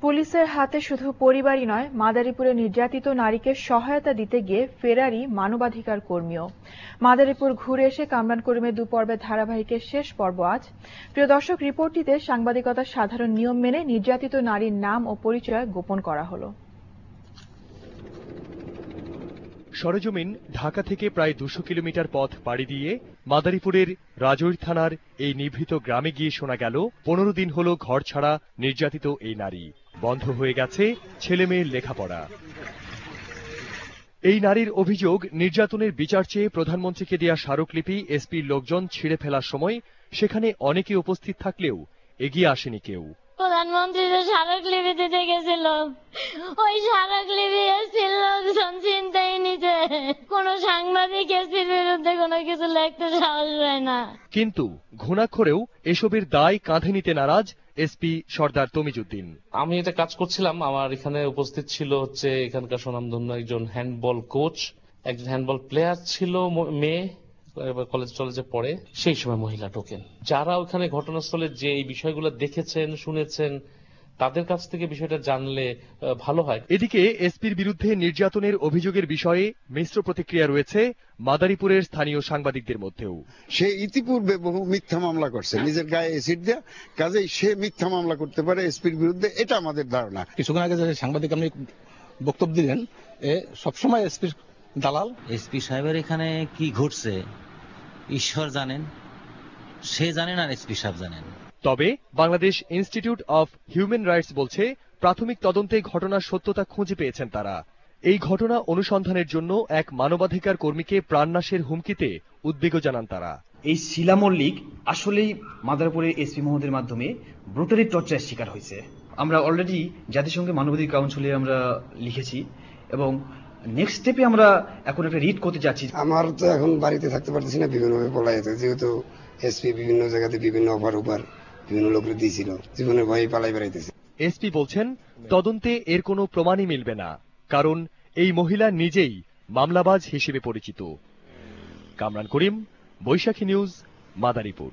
পুলিশের হাতে শুধু পরিবারই নয়, মাদারীপুরে নির্যাতিত নারীকে সহায়তা দিতে গিয়ে ফেরারি মানবাধিকার কর্মীও। মাদারীপুর ঘুরে এসে কামরান করিমের দুপর্বের ধারাবাহিকের শেষ পর্ব আজ। প্রিয় দর্শক, রিপোর্টটিতে সাংবাদিকতার সাধারণ নিয়ম মেনে নির্যাতিত নারীর নাম ও পরিচয় গোপন করা হলো। সরেজমিন ঢাকা থেকে প্রায় ২০০ কিলোমিটার পথ পাড়ি দিয়ে মাদারীপুরের রাজৈর থানার এই নিভৃত গ্রামে গিয়ে শোনা গেল ১৫ দিন হলো ঘর ছাড়া নির্যাতিত এই নারী। বন্ধ হয়ে গেছে ছেলে মেয়ের লেখাপড়া। এই নারীর অভিযোগ, নির্যাতনের বিচার চেয়ে প্রধানমন্ত্রীকে দেয়া স্মারকলিপি এসপির লোকজন ছিঁড়ে ফেলার সময় সেখানে অনেকে উপস্থিত থাকলেও এগিয়ে আসেনি কেউ। প্রধানমন্ত্রী যে স্মারকলিপি দিতে গেছিল, ওই স্মারকলিপি এসপির লোকজন চিন্তাই নিতে কোন সাংবাদিক এসপির বিরুদ্ধে কোনো কিছু লিখতে সাহস পায় না। কিন্তু ঘুণাক্ষরেও এসবের দায় কাঁধে নিতে নারাজ এসপি সর্দার তমিজউদ্দিন। আমি এটা কাজ করছিলাম, আমার এখানে উপস্থিত ছিল এখানকার স্বনামধন্য একজন হ্যান্ডবল কোচ, একজন হ্যান্ডবল প্লেয়ার ছিল মেয়ে, কলেজে পড়ে, সেই সময় মহিলা টোকেন। যারা ওখানে ঘটনাস্থলে যে এই বিষয়গুলো দেখেছেন শুনেছেন তাদের কাছ থেকে বিষয়টা জানলে ভালো হয়। এদিকে এসপির বিরুদ্ধে নির্যাতনের অভিযোগের বিষয়ে মিশ্র প্রতিক্রিয়া রয়েছে মাদারীপুরের স্থানীয় সাংবাদিকদের মধ্যেও। সে ইতিপূর্বে বহু মিথ্যা মামলা করছে, নিজের গায়ে এসিড দেয়া, কাজেই সে মিথ্যা মামলা করতে পারে এসপির বিরুদ্ধে, এটা আমাদের ধারণা। কিছুক্ষণ আগে যে সাংবাদিক আপনি বক্তব্য দিলেন, সবসময় এসপির দালাল। এসপি সাহেবের এখানে কি ঘটছে ঈশ্বর জানেন, সে জানেন আর এসপি সাহেব জানেন। তবে Bangladesh institute of human rights বলছে, প্রাথমিক তদন্তে ঘটনার সত্যতা খুঁজে পেয়েছেন তারা। এই ঘটনা অনুসন্ধানের জন্য এক মানবাধিকার কর্মীকে প্রাণনাশের হুমকিতে উদ্বেগ জানান তারা। এই শিলা মল্লিক আসলেই মাদারীপুরের এসপি মহোদয়ের মাধ্যমে ব্রুটালি টর্চারের শিকার হয়েছে। আমরা অলরেডি জাতিসংঘ মানবাধিকার কাউন্সিলে আমরা লিখেছি এবং নেক্সট স্টেপে আমরা এখন একটা রিট করতে যাচ্ছি। আমার তো এখন বাড়িতে থাকতে পারতেছি না, বিভিন্নভাবে পলাইতে, যেহেতু এসপি বিভিন্ন জায়গাতে বিভিন্ন অফার বিভিন্ন লোকের দিয়েছিল, জীবনের ভয়ে পালাই বেড়াইতেছে। এসপি বলছেন, তদন্তে এর কোনো প্রমাণই মিলবে না, কারণ এই মহিলা নিজেই মামলাবাজ হিসেবে পরিচিত। কামরান করিম, বৈশাখী নিউজ, মাদারীপুর।